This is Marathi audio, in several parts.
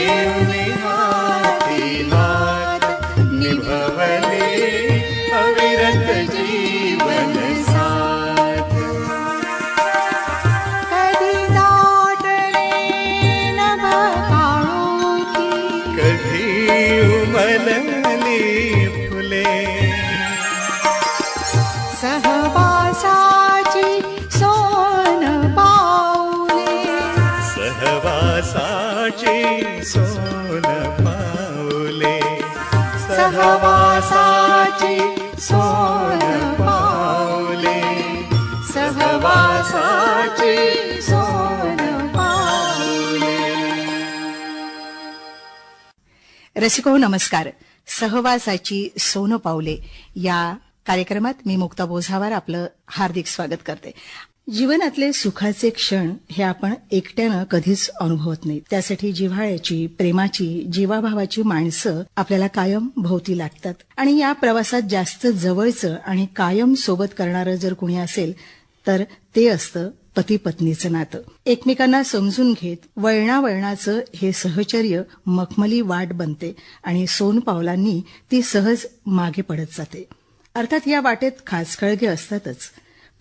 देऊने हाती हात निभवले अविरत जीवन साथ. कधी दाटले नभ काळोखी, कधी उमलली फुले, सहवासाची सोन पाऊले, सहवासाची सोन पाऊले, सहवासाची सोन पाऊले, सहवासाची सोन पाऊले. रसिको नमस्कार. सहवासाची सोन पाऊले या कार्यक्रमात मी मुक्ता बोझावार आपलं हार्दिक स्वागत करते. जीवनातले सुखाचे क्षण हे आपण एकट्यानं कधीच अनुभवत नाही. त्यासाठी जिव्हाळ्याची, प्रेमाची, जीवाभावाची माणसं आपल्याला कायम भोवती लागतात. आणि या प्रवासात जास्त जवळचं आणि कायम सोबत करणारं जर कुणी असेल तर ते असतं पती पत्नीचं नातं. एकमेकांना समजून घेत वळणावळणाचं हे सहचर्य मखमली वाट बनते आणि सोनपावलांनी ती सहज मागे पडत जाते. अर्थात या वाटेत खाचखळगे असतातच,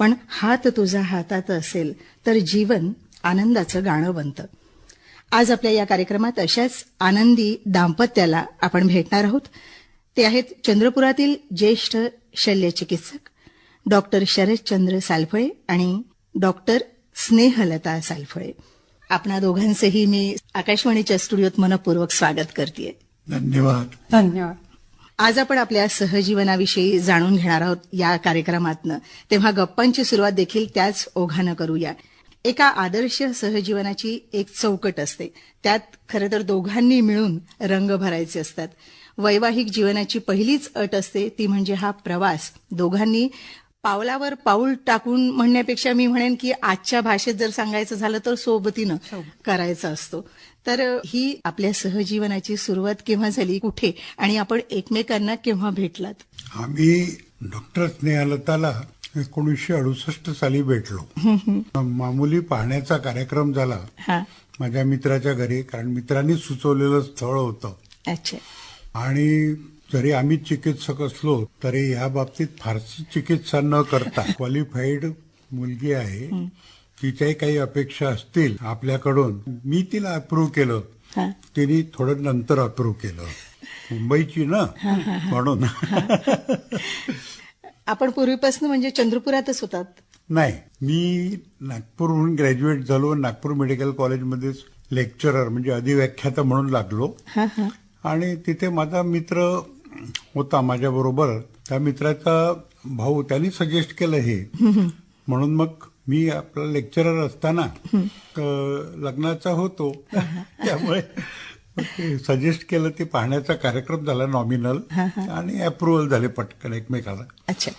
पण हात तुझा हातात असेल तर जीवन आनंदाचं गाणं बनतं. आज आपल्या या कार्यक्रमात अशाच आनंदी दाम्पत्याला आपण भेटणार आहोत. ते आहेत चंद्रपुरातील ज्येष्ठ शल्यचिकित्सक डॉक्टर शरदचंद्र सालफळे आणि डॉक्टर स्नेहलता सालफळे. आपणा दोघांचंही मी आकाशवाणीच्या स्टुडिओत मनपूर्वक स्वागत करते. धन्यवाद. धन्यवाद. आज आपण आपल्या सहजीवनाविषयी जाणून घेणार आहोत या कार्यक्रमातनं. तेव्हा गप्पांची सुरुवात देखील त्याच ओघानं करूया. एका आदर्श सहजीवनाची एक चौकट असते. त्यात खरं तर दोघांनी मिळून रंग भरायचे असतात. वैवाहिक जीवनाची पहिलीच अट असते ती म्हणजे हा प्रवास दोघांनी पावलावर पाऊल टाकून म्हणण्यापेक्षा मी म्हणेन की आजच्या भाषेत जर सांगायचं झालं तर सोबतीनं करायचा असतो. तर ही आपल्या सहजीवनाची सुरुवात केव्हा झाली, कुठे, आणि आपण एकमेकांना केव्हा भेटलात? आम्ही डॉक्टर स्नेहलताला 1968 साली भेटलो. मामुली पाहण्याचा कार्यक्रम झाला माझ्या मित्राच्या घरी, कारण मित्रांनी सुचवलेलं स्थळ होतं. अच्छा. आणि जरी आम्ही चिकित्सक असलो तरी या बाबतीत फारशी चिकित्सा न करता क्वालिफाईड मुलगी आहे, तिच्याही काही अपेक्षा असतील आपल्याकडून. मी तिला अप्रूव्ह केलं, तिने थोडं नंतर अप्रूव्ह केलं. मुंबईची ना म्हणून. आपण पूर्वीपासून म्हणजे चंद्रपुरातच होतात? नाही, मी नागपूरहून ग्रॅज्युएट झालो. नागपूर मेडिकल कॉलेजमध्येच लेक्चरर म्हणजे अधिव्याख्याता म्हणून लागलो. आणि तिथे माझा मित्र होता माझ्या बरोबर. त्या मित्राचा भाऊ त्यांनी सजेस्ट केलं हे, म्हणून मग मी आपला लेक्चरर असताना लग्नाचा होतो त्यामुळे सजेस्ट केलं. ते पाहण्याचा कार्यक्रम झाला नॉमिनल आणि अप्रुव्हल झाले पटकन एकमेकाला. अच्छा.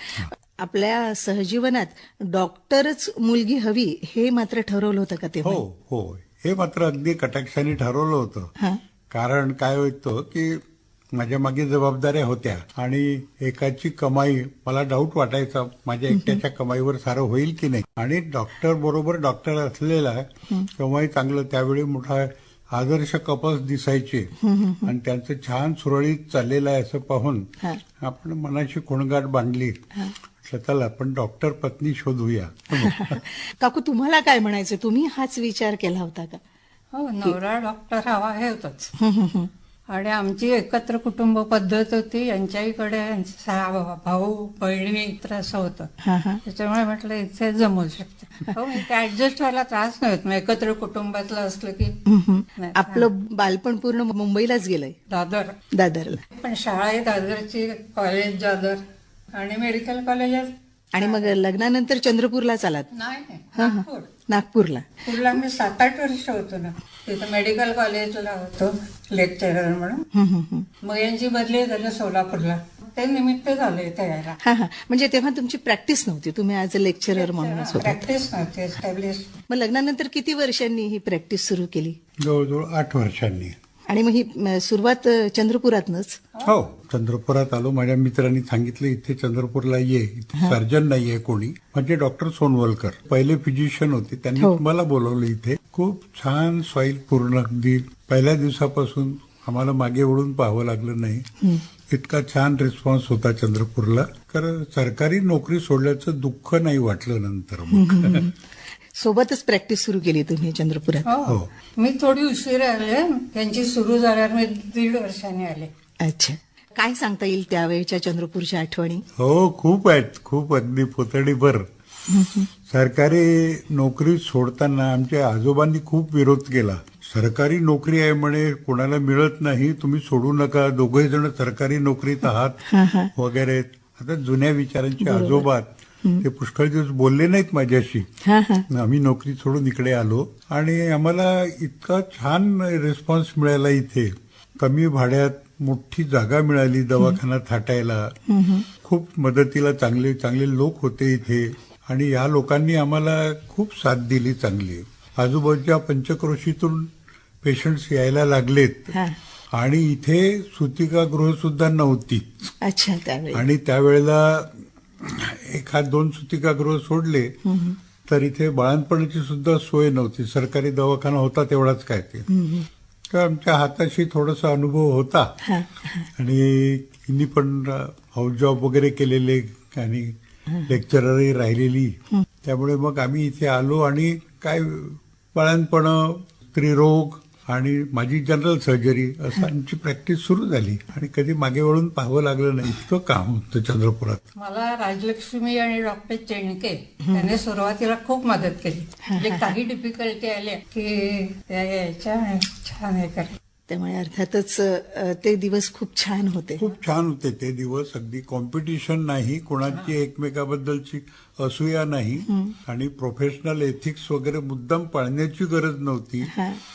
आपल्या सहजीवनात डॉक्टरच मुलगी हवी हे मात्र ठरवलं होतं का तेव्हा? हो, हे मात्र अगदी कटाक्षाने ठरवलं होतं. कारण काय होतं की माझ्या मागे जबाबदाऱ्या होत्या आणि एकाची कमाई, मला डाऊट वाटायचा माझ्या एकट्याच्या कमाईवर सारं होईल की नाही. आणि डॉक्टर बरोबर डॉक्टर असलेला कमाई चांगलं, त्यावेळी मोठा आदर्श कपल्स दिसायचे आणि त्यांचं छान सुरळीत चाललेलं आहे असं पाहून आपण मनाची खोणगाठ बांधली. चला आपण डॉक्टर पत्नी शोधूया. काकू, तुम्हाला काय म्हणायचं? तुम्ही हाच विचार केला होता का? हो, नवरा डॉक्टर हवा हे होतच. आणि आमची एकत्र कुटुंब पद्धत होती. यांच्याकडे 6 भाऊ बहिणी तर असं होतं. त्याच्यामुळे म्हटलं इथे जमू शकते. हो, ऍडजस्ट व्हायला त्रास नाही होत. मग एकत्र कुटुंबातलं असलं की. आपलं बालपण पूर्ण मुंबईलाच गेलंय? दादरला. पण शाळा ही दादरची, कॉलेज दादर आणि मेडिकल कॉलेज. आणि मग लग्नानंतर चंद्रपूरला चालात? नाही, नागपूरला. मी 7-8 वर्ष होतो ना तिथं. मेडिकल कॉलेजला होतो लेक्चरर म्हणून. मग यांची बदली झाली सोलापूरला. ते निमित्त झाले तयारा. म्हणजे तेव्हा तुमची प्रॅक्टिस नव्हती, तुम्ही ऍज अ लेक्चरर म्हणूनच होता? प्रॅक्टिस नव्हती एस्टॅब्लिश. मग लग्नानंतर किती वर्षांनी ही प्रॅक्टिस सुरू केली? जवळजवळ 8 वर्षांनी. आणि मग ही सुरुवात चंद्रपुरातनच. हो, चंद्रपुरात आलो. माझ्या मित्रांनी सांगितलं इथे चंद्रपूरला ये, इथे सर्जन नाहीये कोणी. म्हणजे डॉक्टर सोनवलकर पहिले फिजिशियन होते, त्यांनी हो. मला बोलवलं इथे. खूप छान सॉईल पूर्ण, अगदी पहिल्या दिवसापासून आम्हाला मागे वळून पाहावं लागलं नाही. इतका छान रिस्पॉन्स होता चंद्रपूरला. कारण सरकारी नोकरी सोडल्याचं दुःख नाही वाटलं नंतर मग. सोबतच प्रॅक्टिस सुरू केली तुम्ही चंद्रपुरात. हो, मी थोडी उशिरा आले. त्यांची सुरू झाल्यावर मी 1.5 वर्षांनी आले. अच्छा, काय सांगता येईल त्यावेळेच्या चंद्रपूरच्या आठवणी? हो, खूप आहेत, खूप, अगदी पोतडीभर. सरकारी नोकरी सोडताना आमच्या आजोबांनी खूप विरोध केला. सरकारी नोकरी आहे म्हणे, कोणाला मिळत नाही, तुम्ही सोडू नका, दोघे जण सरकारी नोकरीत आहात वगैरे. आता जुन्या विचारांचे आजोबा ते पुष्कळ दिवस बोलले नाहीत माझ्याशी. आम्ही नोकरी सोडून इकडे आलो आणि आम्हाला इतका छान रिस्पॉन्स मिळाला इथे. कमी भाड्यात मोठी जागा मिळाली दवाखाना थाटायला. खूप मदतीला चांगले चांगले लोक होते इथे आणि या लोकांनी आम्हाला खूप साथ दिली चांगली. आजूबाजूच्या पंचक्रोशीतून पेशंट्स यायला लागलेत आणि इथे सुतिकागृह सुद्धा नव्हती. अच्छा, त्यावेळी. आणि त्यावेळेला 1-2 सुतिकागृह सोडले तर इथे बाळंतपणाची सुद्धा सोय नव्हती. सरकारी दवाखाना होता तेवढाच काय ते. तर आमच्या हाताशी थोडासा अनुभव होता आणि हिनी पण हाऊस जॉब वगैरे केलेले आणि लेक्चररही राहिलेली. त्यामुळे मग आम्ही इथे आलो आणि काय बाळंतपण, स्त्रीरोग आणि माझी जनरल सर्जरी असं आमची प्रॅक्टिस सुरू झाली आणि कधी मागे वळून पाहावं लागलं नाही. इतकं काम होतं चंद्रपुरात. मला राजलक्ष्मी आणि डॉक्टर चेणके त्यांनी सुरुवातीला खूप मदत केली. म्हणजे काही डिफिकल्टी आल्या की त्या यायच्या आणि छान हे करायच्या. त्यामुळे अर्थातच ते दिवस खूप छान होते. खूप छान होते ते दिवस. अगदी कॉम्पिटिशन नाही, कोणाची एकमेकाबद्दलची असूया नाही आणि प्रोफेशनल एथिक्स वगैरे मुद्दाम पाळण्याची गरज नव्हती.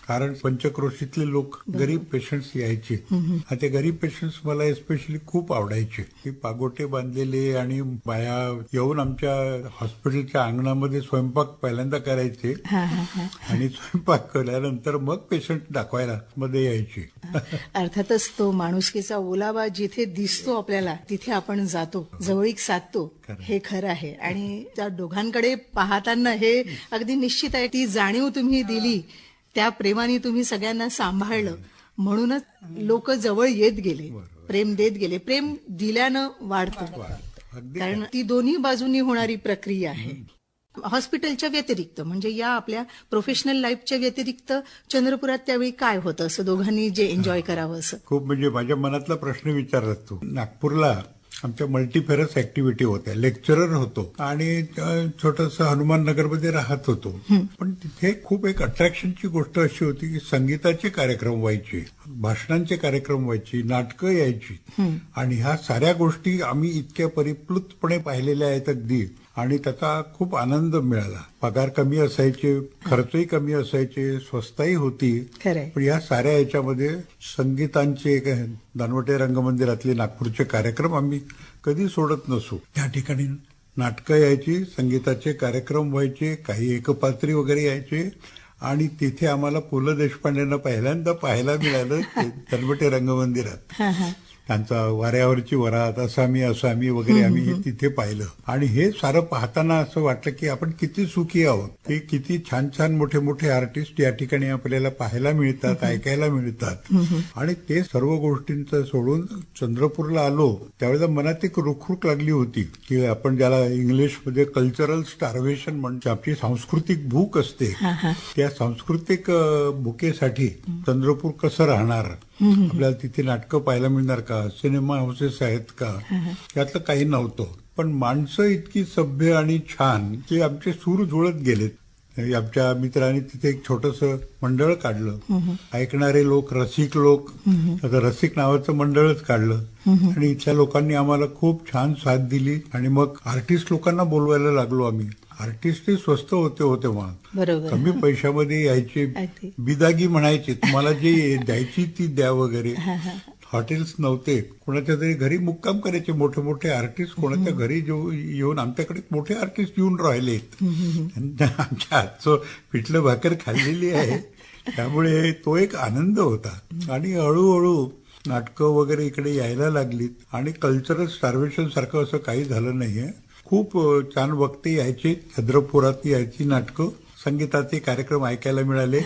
कारण पंचक्रोशीतले लोक गरीब पेशंट्स यायचे आणि ते गरीब पेशंट्स मला एस्पेशली खूप आवडायचे. ते पागोटे बांधलेले आणि बाया येऊन आमच्या हॉस्पिटलच्या अंगणामध्ये स्वयंपाक पहिल्यांदा करायचे आणि स्वयंपाक केल्यानंतर मग पेशंट दाखवायला मध्ये यायचे. अर्थातच तो माणुसकीचा ओलावा जिथे दिसतो आपल्याला तिथे आपण जातो, जवळीक साधतो, हे खरं आहे. आणि त्या दोघांकडे पाहताना हे अगदी निश्चित आहे. ती जाणीव तुम्ही दिली, त्या प्रेमाने तुम्ही सगळ्यांना सांभाळलं, म्हणूनच लोक जवळ येत गेले, प्रेम देत गेले. प्रेम दिल्यानं वाढतं, कारण ती दोन्ही बाजूंनी होणारी प्रक्रिया आहे. हॉस्पिटलच्या व्यतिरिक्त म्हणजे या आपल्या प्रोफेशनल लाईफच्या व्यतिरिक्त चंद्रपुरात त्यावेळी काय होतं असं दोघांनी जे एन्जॉय करावं असं? खूप, म्हणजे माझ्या मनातला प्रश्न विचारला तू. नागपूरला आमच्या मल्टीफेरस ऍक्टिव्हिटी होत्या. लेक्चरर होतो आणि छोटंसं हनुमान नगरमध्ये राहत होतो. पण तिथे खूप एक अट्रॅक्शनची गोष्ट अशी होती की संगीताचे कार्यक्रम व्हायचे, भाषणांचे कार्यक्रम व्हायची, नाटकं यायची आणि ह्या साऱ्या गोष्टी आम्ही इतक्या परिप्लुतपणे पाहिलेल्या आहेत अगदी. आणि त्याचा खूप आनंद मिळाला. पगार कमी असायचे, खर्चही कमी असायचे, स्वस्तही होती. पण या साऱ्या याच्यामध्ये संगीतांचे दानवटे रंगमंदिरातले नागपूरचे कार्यक्रम आम्ही कधी सोडत नसू. त्या ठिकाणी नाटकं यायची, संगीताचे कार्यक्रम व्हायचे, काही एकपात्री वगैरे यायचे आणि तिथे आम्हाला पु ल देशपांडेंना पहिल्यांदा पाहायला मिळालं दानवटे रंगमंदिरात. त्यांचा वाऱ्यावरची वरात, असामी असामी वगैरे आम्ही तिथे पाहिलं आणि हे सारं पाहताना असं वाटलं की आपण किती सुखी आहोत. की किती छान छान मोठे मोठे आर्टिस्ट या ठिकाणी आपल्याला पाहायला मिळतात, ऐकायला मिळतात. आणि ते सर्व गोष्टींचं सोडून चंद्रपूरला आलो त्यावेळेला मनात एक रुखरुख लागली होती की आपण ज्याला इंग्लिशमध्ये कल्चरल स्टार्वेशन म्हणतो, आपली सांस्कृतिक भूक असते, त्या सांस्कृतिक भुकेसाठी चंद्रपूर कसं राहणार, आपल्याला तिथे नाटकं पाहायला मिळणार का, सिनेमा हाऊसेस आहेत का, यातलं काही नव्हतं. पण माणसं इतकी सभ्य आणि छान की आमचे सूर जुळत गेलेत. आमच्या मित्रांनी तिथे एक छोटंसं मंडळ काढलं, ऐकणारे लोक, रसिक लोक, आता रसिक नावाचं मंडळच काढलं आणि इथल्या लोकांनी आम्हाला खूप छान साथ दिली. आणि मग आर्टिस्ट लोकांना बोलवायला लागलो आम्ही. आर्टिस्टही स्वस्त होते तेव्हा, कमी पैशामध्ये यायचे, बिदागी म्हणायचे, तुम्हाला जे द्यायची ती द्या वगैरे. हॉटेल्स नव्हते, कोणाच्या तरी घरी मुक्काम करायचे मोठे मोठे आर्टिस्ट, कोणाच्या घरी येऊन आमच्याकडे मोठे आर्टिस्ट येऊन राहिलेत. आमच्या हातचं पिठलं भाकर खाल्लेली आहे त्यामुळे तो एक आनंद होता. आणि हळूहळू नाटकं वगैरे इकडे यायला लागलीत आणि कल्चरल स्टार्वेशन सारखं असं काही झालं नाहीये. खूप छान वक्ते यायचे, चंद्रपुरात यायची नाटकं, संगीताचे कार्यक्रम ऐकायला मिळाले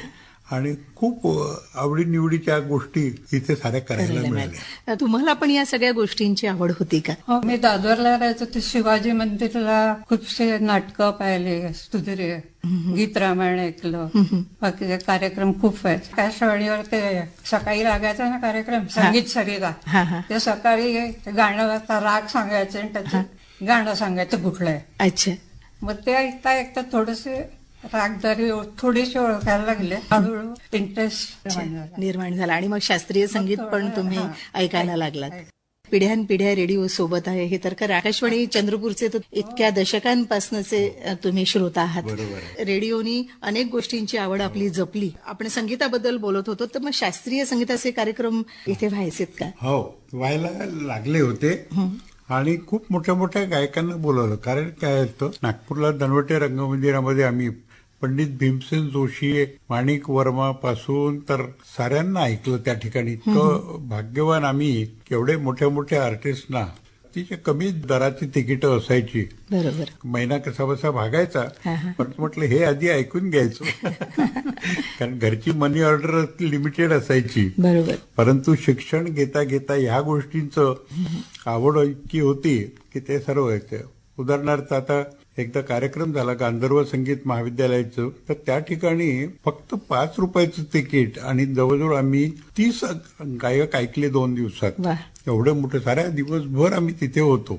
आणि खूप आवडीनिवडीच्या गोष्टी इथे साऱ्या करायला मिळाल्या. तुम्हाला पण या सगळ्या गोष्टींची आवड होती का? हो, मी दादरला राहायचो ते शिवाजी मंदिरला खूपसे नाटकं पाहिले, स्तुतिरे, गीत रामायण ऐकलं, बाकीचे कार्यक्रम खूप व्हायचे. आकाशवाणीवर ते सकाळी लागायचा ना कार्यक्रम, संगीत सरिता, ते सकाळी गाणं राग सांगायचे आणि त्याचं गाणं सांगायचं कुठलं आहे. अच्छा. मग ते ऐकता ऐकता थोडेसे रागदारी थोडीशी ओळखायला लागले. हळूहळू इंटरेस्ट निर्माण झाला आणि मग शास्त्रीय संगीत पण तुम्ही ऐकायला लागलात. पिढ्यानपिढ्या रेडिओ सोबत आहे हे तर खरं. आकाशवाणी चंद्रपूरचे तर इतक्या दशकांपासूनचे तुम्ही श्रोता आहात. रेडिओनी अनेक गोष्टींची आवड आपली जपली. आपण संगीताबद्दल बोलत होतो, तर मग शास्त्रीय संगीताचे कार्यक्रम इथे व्हायचेत का? हो, व्हायला लागले होते आणि खूप मोठ्या मोठ्या गायकांना बोलवलं. कारण काय असतं, नागपूरला दनवटे रंगमंदिरामध्ये आम्ही पंडित भीमसेन जोशी, माणिक वर्मा पासून तर साऱ्यांना ऐकलं त्या ठिकाणी. इतकं भाग्यवान आम्ही, एवढे मोठ्या मोठ्या आर्टिस्टना तिच्या कमी दराची तिकीटं असायची. बरोबर. महिना कसा बसा भागायचा, पण म्हटलं हे आधी ऐकून घ्यायचो. कारण घरची मनी ऑर्डर लिमिटेड असायची. बरोबर. परंतु शिक्षण घेता घेता ह्या गोष्टींचं आवड इतकी होती की ते सर्व व्हायचं. उदाहरणार्थ आता एकदा कार्यक्रम झाला गांधर्व संगीत महाविद्यालयाचं, तर त्या ठिकाणी फक्त 5 रुपयाचं तिकीट आणि जवळजवळ आम्ही 30 गायक ऐकले 2 दिवसात. एवढं मोठं, साऱ्या दिवसभर आम्ही तिथे होतो.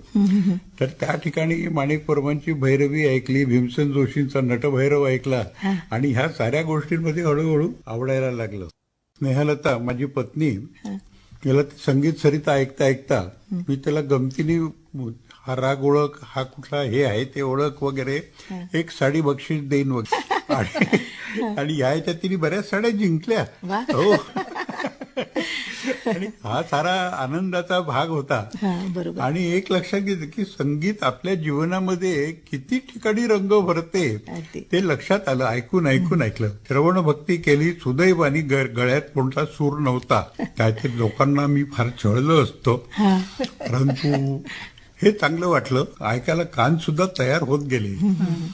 तर त्या ठिकाणी माणिक वर्मांची भैरवी ऐकली, भीमसेन जोशींचा नटभैरव ऐकला आणि ह्या साऱ्या गोष्टींमध्ये हळूहळू आवडायला लागलं. स्नेहलता माझी पत्नी, तिला संगीत सरिता ऐकता ऐकता मी त्याला गमतीने हा राग ओळख, हा कुठला हे आहे ते ओळख वगैरे, एक साडी बक्षीस देईन वगैरे. आणि याच्या तिने बऱ्याच साड्या जिंकल्या. हो. आणि हा सारा आनंदाचा भाग होता. आणि एक लक्षात घेतलं की संगीत आपल्या जीवनामध्ये किती ठिकाणी रंग भरते ते लक्षात आलं. ऐकून ऐकलं. श्रवण भक्ती केली सुदैवानी, गळ्यात कोणता सूर नव्हता. त्याचे लोकांना मी फार छळलं असतो, परंतु हे चांगलं वाटलं. ऐकायला कान सुद्धा तयार होत गेले.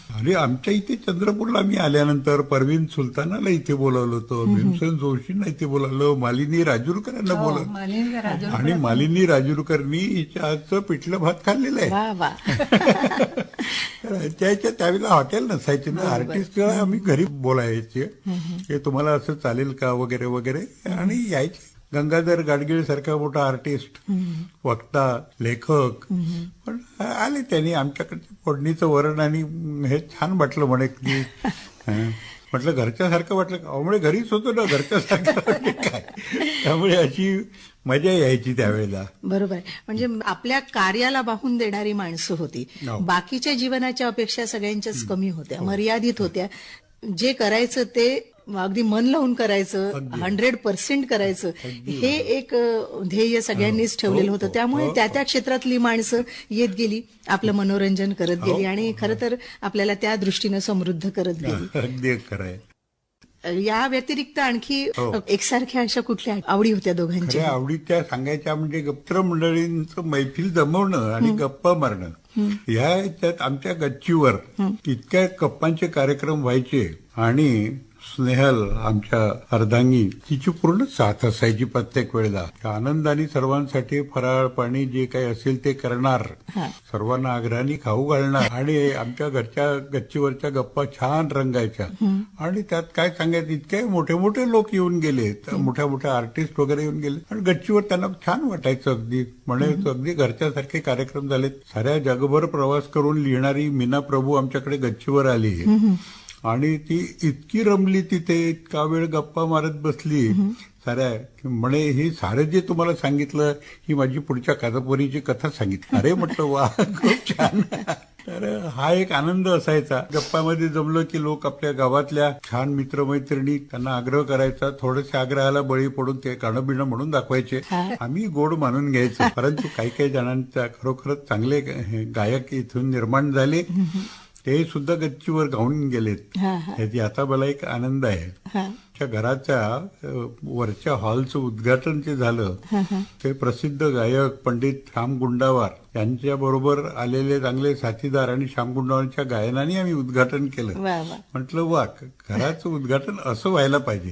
आणि आमच्या इथे चंद्रपूरला मी आल्यानंतर परवीन सुलतानाला इथे बोलावलं होतं, भीमसेन जोशींना इथे बोलावलं, मालिनी राजूरकरांना बोलावलं. आणि मालिनी राजूरकरनी हिच्या आजचं पिठलं भात खाल्लेलं आहे. त्यावेळेला हॉटेल नसायचे ना, आर्टिस्ट आम्ही घरी बोलायचे की तुम्हाला असं चालेल का वगैरे वगैरे, आणि यायचे. गंगाधर गाडगीळ सारखा मोठा आर्टिस्ट, वक्ता, लेखक पण आले. त्यांनी आमच्याकडे फोडणीचं वरण आणि हे छान वाटलं म्हणे की, म्हटलं घरच्यासारखं वाटलं. त्यामुळे घरीच होतो ना, घरच्यासारखं काय. त्यामुळे अशी मजा यायची त्यावेळेला. बरोबर. म्हणजे आपल्या कार्याला वाहून देणारी माणसं होती. बाकीच्या जीवनाच्या अपेक्षा सगळ्यांच्याच कमी होत्या, मर्यादित होत्या. जे करायचं ते अगदी मन लावून करायचं, 100% करायचं, हे एक ध्येय सगळ्यांनीच ठेवलेलं होतं. त्यामुळे त्या त्या क्षेत्रातली माणसं येत गेली, आपलं मनोरंजन करत गेली आणि खरं तर आपल्याला त्या दृष्टीनं समृद्ध करत गेली. अगदी खरं आहे. या व्यतिरिक्त आणखी एकसारख्या अशा कुठल्या आवडी होत्या दोघांच्या? आवडीच्या सांगायच्या म्हणजे मित्रमंडळींचं मैफिल जमवणं आणि गप्पा मारणं. ह्या याच्यात आमच्या गच्चीवर इतक्या गप्पांचे कार्यक्रम व्हायचे. आणि स्नेहल आमच्या अर्धांगी, तिची पूर्ण साथ असायची प्रत्येक वेळेला. आनंदाने सर्वांसाठी फराळ पाणी जे काही असेल ते करणार, सर्वांना आग्रहाने खाऊ घालणार. आणि आमच्या घरच्या गच्चीवरच्या गप्पा छान रंगायच्या. आणि त्यात काय सांगायचं, इतके मोठे मोठे लोक येऊन गेले, मोठ्या मोठ्या आर्टिस्ट वगैरे येऊन गेले. आणि गच्चीवर त्यांना छान वाटायचं, अगदी म्हणायचं अगदी घरच्यासारखे कार्यक्रम झालेत. साऱ्या जगभर प्रवास करून लिहिणारी मीना प्रभू आमच्याकडे गच्चीवर आली आणि ती इतकी रमली तिथे, इतका वेळ गप्पा मारत बसली साऱ्या. म्हणे हे सारं जे तुम्हाला सांगितलं ही माझी पुढच्या कादंबरीची कथा सांगितली. अरे म्हटलं वा, खूप छान. तर हा एक आनंद असायचा. गप्पामध्ये जमलं की लोक आपल्या गावातल्या छान मित्रमैत्रिणी, त्यांना आग्रह करायचा, थोडेसे आग्रहाला बळी पडून ते गाणं बिणं म्हणून दाखवायचे. आम्ही गोड मानून घ्यायचो. परंतु काही काही जणांच्या खरोखरच चांगले गायक इथून निर्माण झाले, ते सुद्धा गच्चीवर गाऊन गेलेत. याचा मला एक आनंद आहे. त्या घराच्या वरच्या हॉलचं उद्घाटन जे झालं ते प्रसिद्ध गायक पंडित श्याम गुंडावार यांच्या बरोबर आलेले चांगले साथीदार आणि श्याम गुंडावारच्या गायनाने आम्ही उद्घाटन केलं. वा वा. म्हटलं वा, घराचं उद्घाटन असं व्हायला पाहिजे.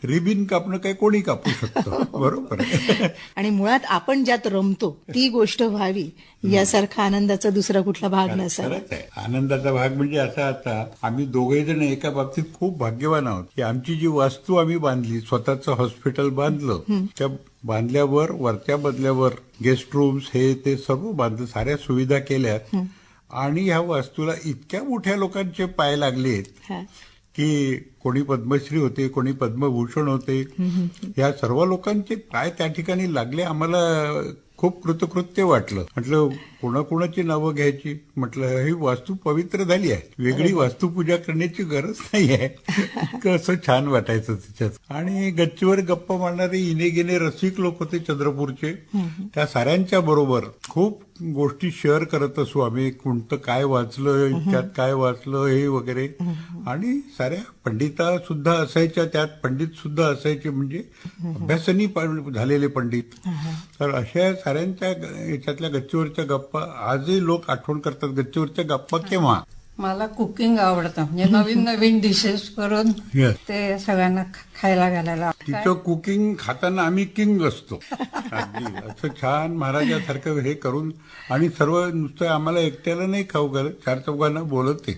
रिबिन कापणं काही कोणी कापू शकतं. बरोबर आहे. आणि मुळात आपण ज्यात रमतो ती गोष्ट व्हावी यासारखा आनंदाचा दुसरा कुठला भाग नसावा. खरंच आहे. आनंदाचा भाग म्हणजे असा, आता आम्ही दोघे जण एका बाबतीत खूप भाग्यवान आहोत की आमची जी वास्तू आम्ही बांधली, स्वतःचं हॉस्पिटल बांधलं, त्या बांधल्यावर वरच्या मजल्यावर गेस्ट रूम्स हे ते सर्व बांधलं, साऱ्या सुविधा केल्यात आणि ह्या वास्तूला इतक्या मोठ्या लोकांचे पाय लागलेत की कोणी पद्मश्री होते, कोणी पद्मभूषण होते, या सर्व लोकांचे पाय त्या ठिकाणी लागले. आम्हाला खूप कृतकृत्य वाटलं. म्हटलं कोणाकोणाची नावं घ्यायची, म्हटलं ही वास्तू पवित्र झाली आहे, वेगळी वास्तुपूजा करण्याची गरज नाही आहे. कसं छान वाटायचं त्याच्यात. आणि गच्चीवर गप्पा मारणारे इने गेने रसिक लोक होते चंद्रपूरचे, त्या साऱ्यांच्या बरोबर खूप गोष्टी शेअर करत असू आम्ही. कोणतं काय वाचलं, त्यात काय वाचलं हे वगैरे. आणि साऱ्या पंडिता सुद्धा असायच्या त्यात, पंडित सुद्धा असायचे, म्हणजे अभ्यासानी झालेले पंडित. तर अशा साऱ्यांच्या याच्यातल्या गच्चीवरच्या गप्पा आजही लोक आठवण करतात. गच्चीवरच्या गप्पा केव्हा. मला कुकिंग आवडतं, म्हणजे नवीन नवीन डिशेस करून Yes. ते सगळ्यांना खायला घालायला. तिचं कुकिंग खाताना आम्ही किंग असतो. अगदी असं छान महाराजासारखं हे करून, आणि सर्व नुसतं आम्हाला एकट्याला नाही खाऊ घालत, 4-4 बोलत ते.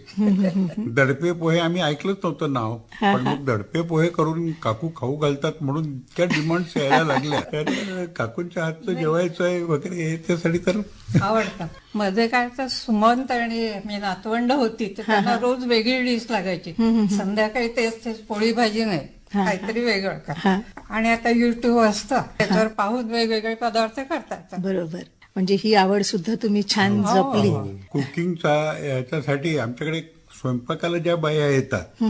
दडपे पोहे आम्ही ऐकलंच नव्हतं नाव, पण मग दडपे पोहे करून काकू खाऊ घालतात म्हणून इतक्या डिमांड्स यायला लागल्या. तर काकूंच्या हातचं जेवायचं आहे वगैरे हे त्यासाठी तर आवडतं. मध्ये काय तर सुमंत आणि मी नातवंड होती, तर त्यांना रोज वेगळी डिश लागायची. संध्याकाळी तेच तेच पोळी भाजी नाही, काहीतरी वेगळं का. आणि आता युट्यूब असतं, त्याच्यावर पाहून वेगवेगळे पदार्थ करतात. बरोबर. म्हणजे ही आवड सुद्धा तुम्ही छान जपली. कुकिंगचा याच्यासाठी आमच्याकडे स्वयंपाकाला ज्या बाया येतात,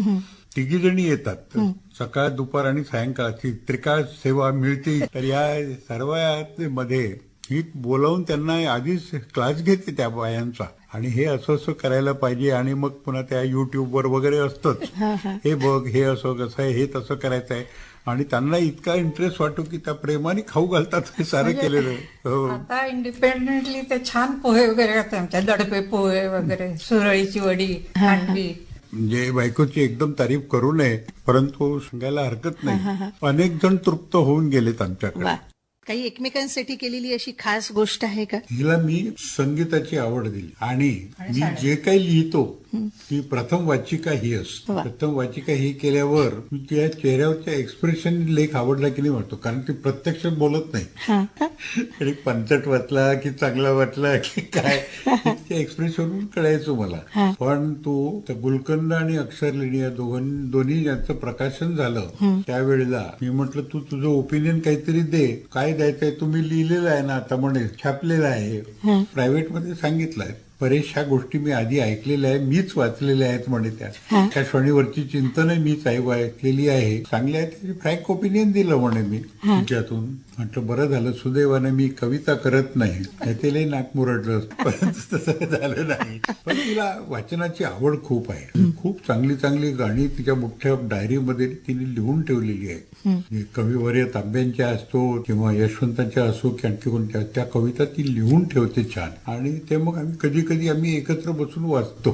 3 जणी येतात. सकाळ, दुपार आणि सायंकाळची त्रिकाळ सेवा मिळते. तर या सर्व मध्ये ही बोलावून त्यांना आधीच क्लास घेते त्या बायांचा, आणि हे असं असं करायला पाहिजे. आणि मग पुन्हा त्या युट्यूबवर वगैरे असतंच, हे बघ, हे असं कसं आहे, हे तसं करायचं आहे. आणि त्यांना इतका इंटरेस्ट वाटतो की त्या प्रेमाने खाऊ घालतात हे सारं केलेलं आहे. हो. आता इंडिपेंडेंटली ते छान पोहे वगैरे करतात, आमच्या दडपे पोहे वगैरे, सुरळीची वडी, हांडवी. म्हणजे बायकोची एकदम तारीफ करू नये, परंतु सांगायला हरकत नाही, अनेक जण तृप्त होऊन गेलेत आमच्याकडे. वा. काही एकमेकांसाठी केलेली अशी खास गोष्ट आहे का? हिला मी संगीताची आवड दिली, आणि मी जे काही लिहितो ती प्रथम वाचिका ही असते. प्रथम वाचिका ही केल्यावर तिच्या चेहऱ्यावरच्या एक्सप्रेशन लेख आवडला की नाही वाटतो, कारण ती प्रत्यक्ष बोलत नाही. आणि पंचट वाचला की चांगला वाटला की काय, तिच्या एक्सप्रेशनवरून कळायचो मला. पण तो गुलकंद आणि अक्षरलेणी या दोन्ही यांचं प्रकाशन झालं त्यावेळेला मी म्हटलं तू तुझं ओपिनियन काहीतरी दे. काय द्यायचंय, तुम्ही लिहिलेलं आहे ना, आता म्हणे छापलेलं आहे, प्रायव्हेटमध्ये सांगितलंय. बरेचशा गोष्टी मी आधी ऐकलेल्या आहे, मीच वाचलेल्या आहेत म्हणे. त्या क्षणीवरची चिंतन मीच ऐकलेली आहे, चांगली आहे. त्याची फ्रँक ओपिनियन दिलं म्हणे मी तिच्यातून. म्हटलं बरं झालं, सुदैवाने मी कविता करत नाही, त्याला नाक मुरडलं, परंतु तसं झालं नाही. पण तिला वाचनाची आवड खूप आहे. खूप चांगली चांगली गाणी तिच्या मोठ्या डायरीमध्ये तिने लिहून ठेवलेली आहे. कविवर्य तांब्यांच्या असतो किंवा यशवंतांच्या असो की आणखी कोणत्या, त्या कविता ती लिहून ठेवते छान. आणि ते मग आम्ही कधी आम्ही एकत्र बसून वाचतो.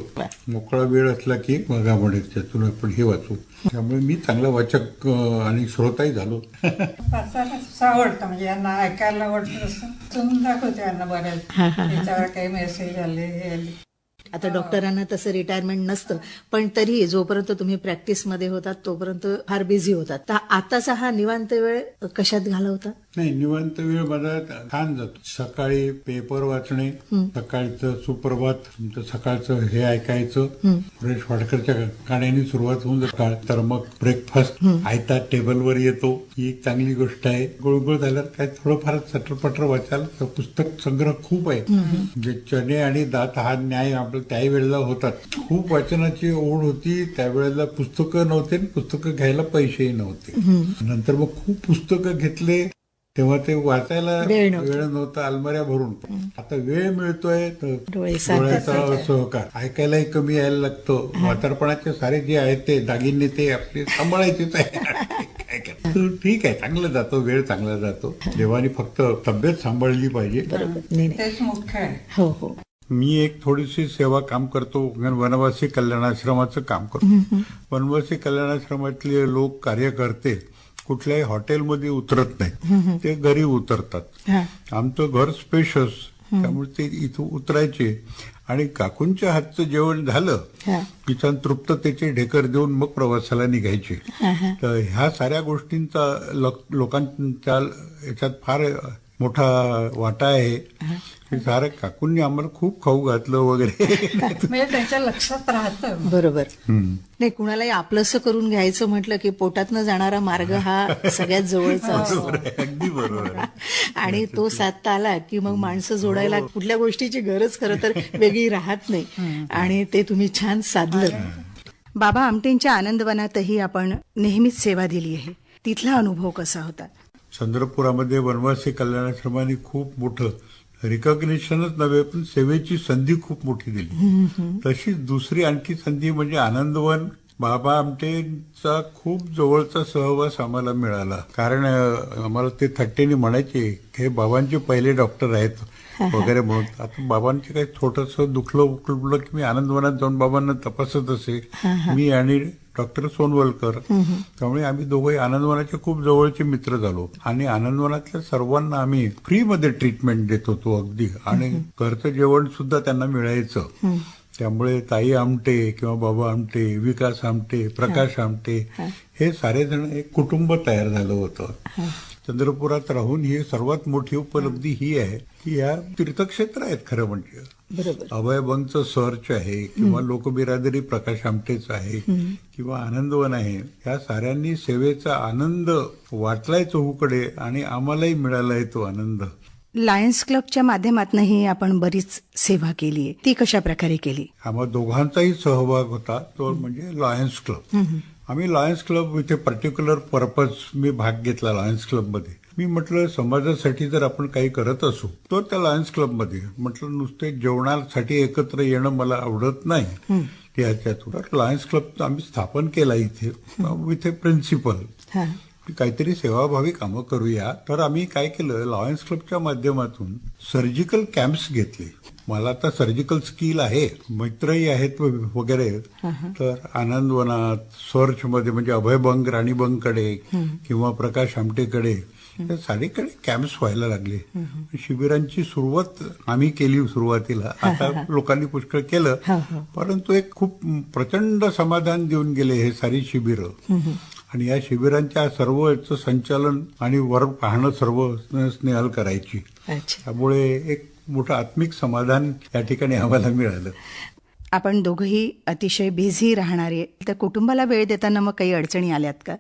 मोकळा वेळ असला की बघा म्हणे त्यातून आपण हे वाचू. त्यामुळे मी चांगला वाचक आणि श्रोताही झालो. आवडतं, म्हणजे यांना ऐकायला आवडतं, असं दाखवते यांना बऱ्याच. त्याच्यावर काही मेसेज आले, हे आले. आता डॉक्टरांना तसं रिटायरमेंट नसतं, पण तरी जोपर्यंत तुम्ही प्रॅक्टिसमध्ये होतात तोपर्यंत फार बिझी होतात. तर आताचा हा निवांत वेळ कशात घालवता? नाही, निवांत वेळ माझा छान जातो. सकाळी पेपर वाचणे, सकाळचं सुप्रभात, सकाळचं हे ऐकायचं, सुरेश वाडकरच्या गाण्याने सुरुवात होऊन सकाळ. तर मग ब्रेकफास्ट आयता टेबलवर येतो, ही एक चांगली गोष्ट आहे. गुळगुळ झाल्यावर काय थोडंफार सटरपटर वाचायला पुस्तक संग्रह खूप आहे. म्हणजे चणे आणि दात हा न्याय आपला त्याही वेळेला होतात. खूप वाचनाची ओढ होती त्यावेळेला. पुस्तकं नव्हते, पुस्तकं घ्यायला पैसेही नव्हते. नंतर मग खूप पुस्तकं घेतले, तेव्हा ते वाचायला वेळ नव्हता. वेळ नव्हता, अलमाऱ्या भरून. आता वेळ मिळतोय तर डोळे सारखे डोळ्याचा सहकार, ऐकायलाही कमी यायला लागतं. म्हातारपणाचे सारे जे आहेत ते दागिने ते आपले सांभाळायचेच आहे. काय करणार? ठीक आहे, चांगलं जातो, वेळ चांगला जातो. देवानी फक्त तब्येत सांभाळली पाहिजे. बरोबर. नाही, नाही. तेच मुख्य आहे. हो हो. मी एक थोडीशी सेवा काम करतो, वनवासी कल्याणाश्रमाचं काम करतो. वनवासी कल्याणाश्रमातले लोक, कार्यकर्ते कुठल्याही हॉटेलमध्ये उतरत नाही, ते घरी उतरतात. हा. आमचं घर स्पेशस, त्यामुळे ते इथं उतरायचे आणि काकूंच्या हातचं जेवण झालं हा. की छान तृप्ततेचे ढेकर देऊन मग प्रवासाला निघायचे. हा, हा. तर ह्या साऱ्या गोष्टींचा लोकांच्या याच्यात फार मोठा वाटा आहे. हे सारं काकूंनी आम्हाला खूप खाऊ घातलं वगैरे. म्हणजे त्यांच्या लक्षात राहतं. बरोबर. हम्म. नाही, कुणालाही आपलंसं करून घ्यायचं म्हटलं की पोटातनं जाणारा मार्ग हा सगळ्यात जवळचा असतो. बरोबर आहे, अगदी बरोबर आहे. आणि तो साधता आला की मग माणसं जोडायला कुठल्या गोष्टीची गरज खरं तर वेगळी राहत नाही. आणि ते तुम्ही छान साधलं. बाबा आमटेंच्या आनंदवनातही आपण नेहमीच सेवा दिली आहे. तिथला अनुभव कसा होता? चंद्रपुरामध्ये वनवासी कल्याणाश्रमाने खूप मोठं रिकॉग्निशनच नव्हे पण सेवेची संधी खूप मोठी दिली. तशीच दुसरी आणखी संधी म्हणजे आनंदवन. बाबा आमटेंचा खूप जवळचा सहवास आम्हाला मिळाला. कारण आम्हाला ते थट्टेने म्हणायचे हे बाबांचे पहिले डॉक्टर आहेत वगैरे म्हणून. आता बाबांचे काही छोटंसं दुखलं की मी आनंदवनात जाऊन बाबांना तपासत असे, मी आणि डॉक्टर सोनवलकर. त्यामुळे आम्ही दोघंही आनंदवनाचे खूप जवळचे मित्र झालो आणि आनंदवनातल्या सर्वांना आम्ही फ्रीमध्ये ट्रीटमेंट देत होतो अगदी. आणि घरचं जेवण सुद्धा त्यांना मिळायचं. त्यामुळे ताई आमटे किंवा बाबा आमटे, विकास आमटे, प्रकाश आमटे हे सारेजण एक कुटुंब तयार झालं होतं. चंद्रपुरात राहून ही सर्वात मोठी उपलब्धी ही आहे की या तीर्थक्षेत्र आहेत खरं म्हणजे. बरोबर. अभयबंगचं सर्च आहे किंवा लोकबिरादरी प्रकाश आमटेच आहे किंवा आनंदवन आहे. या साऱ्यांनी सेवेचा आनंद वाटलाय चहूकडे आणि आम्हालाही मिळालाय तो आनंद. लायन्स क्लबच्या माध्यमातूनही आपण बरीच सेवा केली आहे. ती कशा प्रकारे केली? आम्हा दोघांचाही सहभाग होता, तो म्हणजे लॉयन्स क्लब. आम्ही लॉयन्स क्लब इथे पर्टिक्युलर पर्पज मी भाग घेतला लॉयन्स क्लबमध्ये. मी म्हटलं समाजासाठी जर आपण काही करत असू तर त्या लॉयन्स क्लबमध्ये. म्हटलं नुसते जेवणासाठी एकत्र येणं मला आवडत नाही त्याच्यातून. तर लॉयन्स क्लब आम्ही स्थापन केला इथे विथ ए प्रिन्सिपल. काहीतरी सेवाभावी कामं करूया. तर आम्ही काय केलं, लॉयन्स क्लबच्या माध्यमातून सर्जिकल कॅम्प्स घेतले. मला आता सर्जिकल स्किल आहे, मित्रही आहेत वगैरे. तर आनंदवनात, सर्चमध्ये म्हणजे अभयबंग, राणीबंगकडे किंवा प्रकाश आमटेकडे या सारीकडे कॅम्प्स व्हायला लागले. शिबिरांची सुरुवात आम्ही केली सुरुवातीला. आता लोकांनी पुष्कळ केलं, परंतु एक खूप प्रचंड समाधान देऊन गेले हे सारी शिबिरं. आणि या शिबिरांच्या सर्वचं संचालन आणि वर पाहणं सर्व स्नेहल करायची. त्यामुळे एक मोठं आत्मिक समाधान या ठिकाणी आम्हाला मिळालं. आपण दोघंही अतिशय बिझी राहणारे, तर कुटुंबाला वेळ देताना मग काही अडचणी आल्यात का?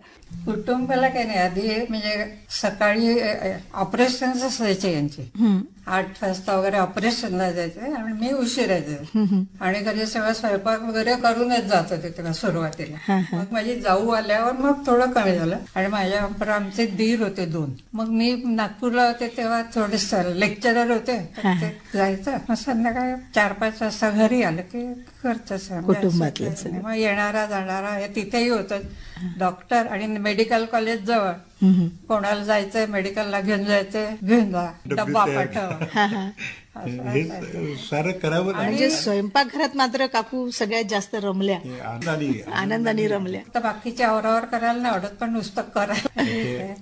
कुटुंबाला काही नाही. आधी म्हणजे सकाळी ऑपरेशन्स असायचे यांचे. 8 वाजता वगैरे ऑपरेशनला जायचे आणि मी उशिरा जायचे. आणि घरी सगळं स्वयंपाक वगैरे करूनच जात होते तेव्हा सुरुवातीला. मग माझी जाऊ आल्यावर मग थोडं कमी झालं. आणि माझ्या आमचे दीर होते 2. मग मी नागपूरला होते तेव्हा थोडेसे लेक्चरर होते, तर ते जायचं. मग संध्याकाळी 4-5 वाजता घरी आलं की घरचं कुटुंबातलं सगळं. मग येणारा जाणारा हे तिथेही होतं. डॉक्टर आणि मेडिकल कॉलेज जवळ. कोणाला जायचंय मेडिकलला घेऊन जायचंय, घेऊन जा, डब्बा पाठव. हे सारं करावं. म्हणजे स्वयंपाकघरात मात्र काकू सगळ्यात जास्त रमल्या, आनंदाने रमल्या. तर बाकीची आवरावर करायला नाही आवडत, पण नुसतं करायला.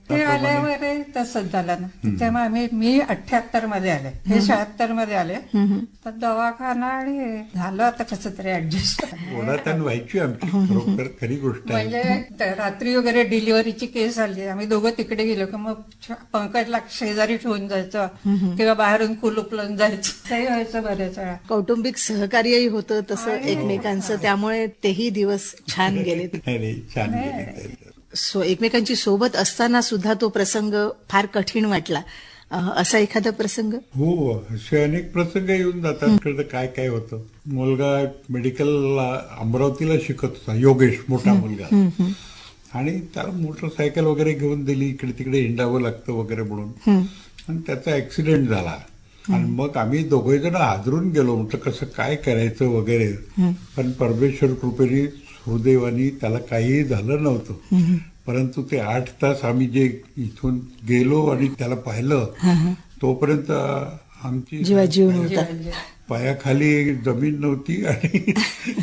ते आल्यावर तसंच झालं ना. तेव्हा मी 78 मध्ये आले, हे 76 मध्ये आले. तर दवाखाना आणि झालं आता कसं तरी ऍडजस्ट. ओढाताण व्हायची आमची, खरोखर खरी गोष्ट आहे. म्हणजे रात्री वगैरे डिलिव्हरीची केस आली, आम्ही दोघं तिकडे गेलो की मग पंकजला शेजारी ठेवून जायचं किंवा बाहेरून कुलूप लावून जायचं. ते व्हायचं बरेच वेळा. कौटुंबिक सहकार्यही होतं तसं एकमेकांचं, त्यामुळे तेही दिवस छान गेले. छान गेले. एकमेकांची सोबत असताना सुद्धा तो प्रसंग फार कठीण वाटला, असा एखादा प्रसंग? हो, असे अनेक प्रसंग येऊन जातात. काय काय होतं, मुलगा मेडिकलला अमरावतीला शिकत होता, योगेश मोठा मुलगा. आणि त्याला मोटरसायकल वगैरे घेऊन दिली, इकडे तिकडे हिंडावं लागतं वगैरे म्हणून, आणि त्याचा ऍक्सिडेंट झाला. आणि मग आम्ही दोघे जण हादरून गेलो, म्हटलं कसं काय करायचं वगैरे. पण परमेश्वर कृपेने सुदैवानी त्याला काहीही झालं नव्हतं. परंतु ते 8 तास आम्ही जे इथून गेलो आणि त्याला पाहिलं तोपर्यंत आमची जीव नव्हता. पायाखाली जमीन नव्हती आणि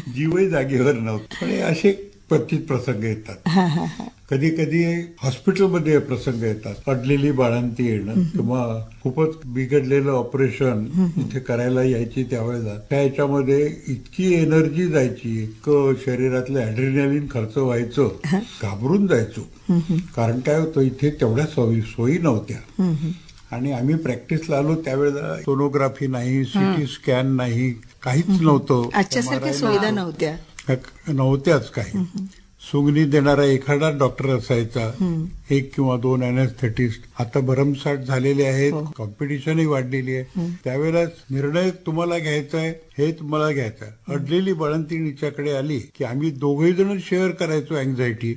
जीवही जागेवर नव्हता. पण हे असे क्वचित प्रसंग येतात. कधी कधी हॉस्पिटलमध्ये प्रसंग येतात, पडलेली बाळंती येणं किंवा खूपच बिघडलेलं ऑपरेशन इथे करायला यायची त्यावेळेला त्या याच्यामध्ये इतकी एनर्जी जायची, इतकं शरीरातलं ॲड्रेनालिन खर्च व्हायचं, घाबरून जायचो. कारण काय होतं, इथे तेवढ्या सोयी नव्हत्या. आणि आम्ही प्रॅक्टिसला आलो त्यावेळेला सोनोग्राफी नाही, सिटी स्कॅन नाही, काहीच नव्हतं. आजच्यासारख्या सुविधा नव्हत्याच काही. सुगणी देणारा एखादा डॉक्टर असायचा, 1 किंवा 2 अॅनेस्थेटिस्ट. आता भरमसाठ झालेले आहेत, कॉम्पिटिशनही वाढलेली आहे. त्यावेळेला निर्णय तुम्हाला घ्यायचा आहे, हे तुम्हाला घ्यायचं आहे. अडलेली बाळंतीण हिच्याकडे आली की आम्ही दोघे जण शेअर करायचो अँझायटी.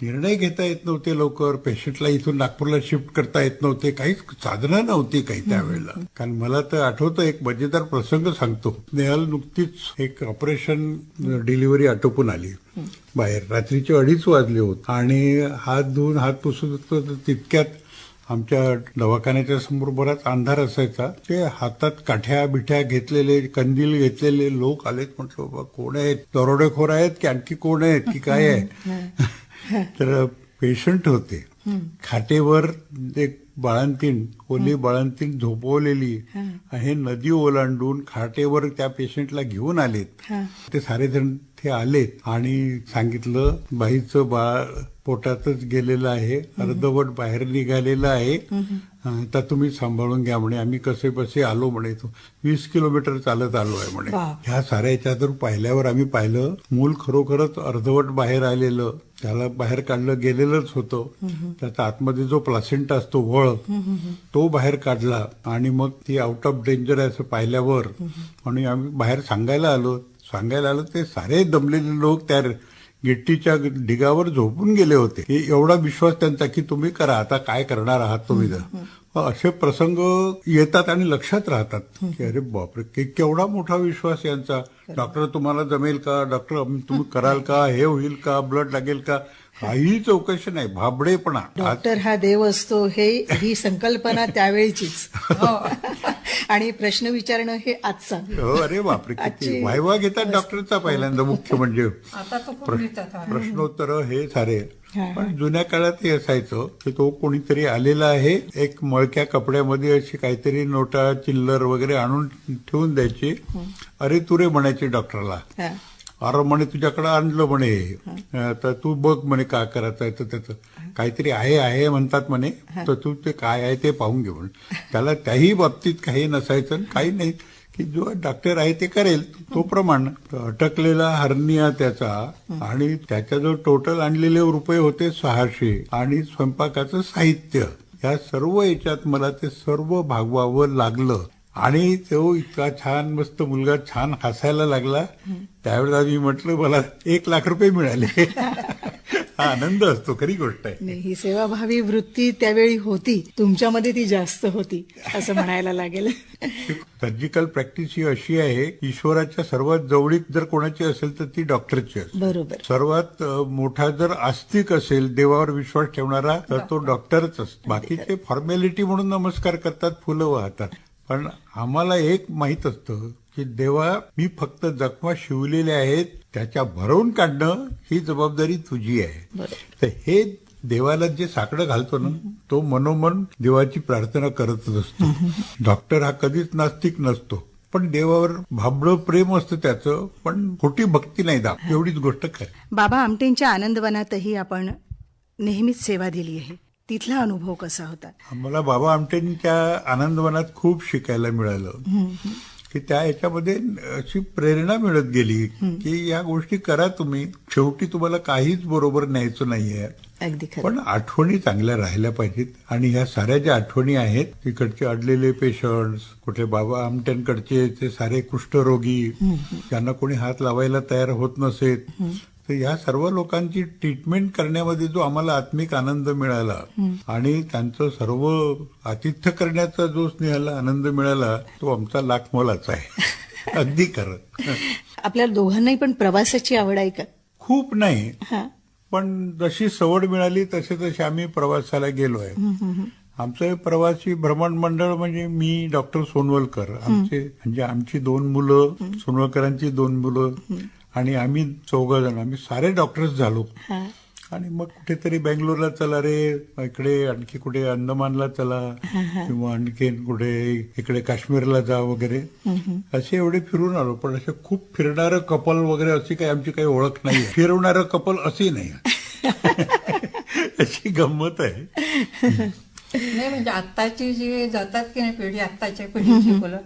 निर्णय घेता येत नव्हते लवकर, पेशंटला इथून नागपूरला शिफ्ट करता येत नव्हते, काहीच साधनं नव्हती काही त्यावेळेला. कारण मला तर आठवतं, एक मजेदार प्रसंग सांगतो. नेहल नुकतीच एक ऑपरेशन डिलिव्हरी आटोपून आली बाहेर, रात्रीचे 2:30 वाजले होते आणि हात धुवून हात पुसत होतो. तितक्यात आमच्या दवाखान्याच्या समोर बराच अंधार असायचा. ते हातात काठ्या बिठ्या घेतलेले, कंदील घेतलेले लोक आलेत. म्हटलं बाबा कोण आहेत, दरोडेखोर आहेत की आणखी कोण आहेत की काय आहे. तर पेशंट होते. खाटेवर एक बाळंतीण, ओली बाळंतीण झोपवलेली, हे नदी ओलांडून खाटेवर त्या पेशंटला घेऊन आलेत. ते सारे जण ते आलेत आणि सांगितलं बाईचं बाळ पोटातच गेलेलं आहे, अर्धवट बाहेर निघालेलं आहे, तर तुम्ही सांभाळून घ्या म्हणे. आम्ही कसे बसे आलो म्हणे, 20 किलोमीटर चालत आलो आहे म्हणे. ह्या साऱ्या याच्यातून पाहिल्यावर आम्ही पाहिलं, मूल खरोखरच अर्धवट बाहेर आलेलं, त्याला बाहेर काढलं गेलेलंच होतं. त्याचा आतमध्ये जो प्लासेंटा असतो, वळ, तो बाहेर काढला आणि मग ती आउट ऑफ डेंजर आहे असं पाहिल्यावर आणि आम्ही बाहेर सांगायला आलो. ते सारे दमलेले लोक त्या गिट्टीच्या ढिगावर झोपून गेले होते. एवढा विश्वास त्यांचा की तुम्ही करा, आता काय करणार आहात तुम्ही. असे प्रसंग येतात आणि लक्षात राहतात की अरे बापरे, केवढा मोठा विश्वास यांचा. डॉक्टर तुम्हाला जमेल का, डॉक्टर तुम्ही कराल का, हे होईल का, ब्लड लागेल का, काही चौकशी नाही, भाबडेपणा. डॉक्टर हा देव असतो ही संकल्पना त्यावेळीचीच. आणि प्रश्न विचारणं हे आजचा. हो, अरे बापरे, किती वायवा घेतात डॉक्टरचा पहिल्यांदा. मुख्य म्हणजे आता तो प्रश्नोत्तर हे सारे. पण जुन्या काळात हे असायचं की तो कोणीतरी आलेला आहे, एक मळक्या कपड्यामध्ये अशी काहीतरी नोटा चिल्लर वगैरे आणून ठेवून द्यायची. अरे तुरे म्हणायचे डॉक्टरला. अरे म्हणे तुझ्याकडे आणलं म्हणे, तर तू बघ म्हणे काय करायचं आहे. तर त्याचं काहीतरी आहे म्हणतात म्हणे, तर तू ते काय आहे ते पाहून घे म्हणून. त्याला त्याही बाबतीत काही नसायचं, काही नाही, की जो डॉक्टर आहे ते करेल तो प्रमाण. अटकलेला हर्निया त्याचा आणि त्याच्या जो टोटल आणलेले रुपये होते 600 आणि स्वयंपाकाचं साहित्य, या सर्व याच्यात मला ते सर्व भागवावं लागलं. आणि तो इतका छान मस्त मुलगा छान हसायला लागला. त्यावेळेला मी म्हटलं मला 1 लाख रुपये मिळाले. हा आनंद असतो, खरी गोष्ट आहे. ही सेवाभावी वृत्ती त्यावेळी होती, तुमच्यामध्ये ती जास्त होती असं म्हणायला लागेल. सर्जिकल प्रॅक्टिस ही अशी आहे, ईश्वराच्या सर्वात जवळीक जर कोणाची असेल तर ती डॉक्टरची असते. बरोबर. सर्वात मोठा जर आस्तिक असेल, देवावर विश्वास ठेवणारा, तर तो डॉक्टरच असतो. बाकीचे फॉर्मॅलिटी म्हणून नमस्कार करतात, फुलं वाहतात. पण आम्हाला एक माहित असतं की देवा, मी फक्त जखमा शिवलेल्या आहेत, त्याच्या भरवून काढणं ही जबाबदारी तुझी आहे. तर हे देवाला जे साकडं घालतो ना, तो मनोमन देवाची प्रार्थना करतच असतो. डॉक्टर हा कधीच नास्तिक नसतो, पण देवावर भाबडं प्रेम असतं त्याचं, पण खोटी भक्ती नाही दाखवत, एवढीच गोष्ट खरी. बाबा आमटेंच्या आनंदवनातही आपण नेहमीच सेवा दिली आहे, तिथला अनुभव कसा होता? मला बाबा आमटेंच्या आनंदवनात खूप शिकायला मिळालं की त्या याच्यामध्ये अशी प्रेरणा मिळत गेली की या गोष्टी करा तुम्ही. शेवटी तुम्हाला काहीच बरोबर न्यायचं नाहीये, अगदी खरं. पण आठवणी चांगल्या राहिल्या पाहिजेत. आणि ह्या साऱ्या ज्या आठवणी आहेत, तिकडचे अडलेले पेशंट्स, कुठे बाबा आमट्यांकडचे ते सारे कुष्ठरोगी, ज्यांना कोणी हात लावायला तयार होत नसेत, तर ह्या सर्व लोकांची ट्रीटमेंट करण्यामध्ये जो आम्हाला आत्मिक आनंद मिळाला आणि त्यांचं सर्व आतिथ्य करण्याचा जो स्नेहाला आनंद मिळाला तो आमचा लाख मोलाचा आहे. अगदी खरं. आपल्याला दोघांनाही पण प्रवासाची आवड आहे का? खूप नाही, हा. पण जशी सवड मिळाली तसे आम्ही प्रवासाला गेलोय. आमचं प्रवासी भ्रमण मंडळ म्हणजे मी, डॉक्टर सोनवलकर, आमची 2 मुलं, सोनवलकरांची 2 मुलं आणि आम्ही 4 जण, आम्ही सारे डॉक्टर्स झालो. आणि मग कुठेतरी बेंगलोरला चला रे, इकडे आणखी कुठे अंदमानला चला, किंवा आणखीन कुठे इकडे काश्मीरला जा वगैरे, असे एवढे फिरून आलो. पण असे खूप फिरणारं कपल वगैरे अशी काही आमची काही ओळख नाही. फिरवणारं कपल अशी नाही. अशी गंमत आहे. नाही म्हणजे आत्ताची जी जातात की नाही पिढी, आत्ताच्या पिढीची मुलं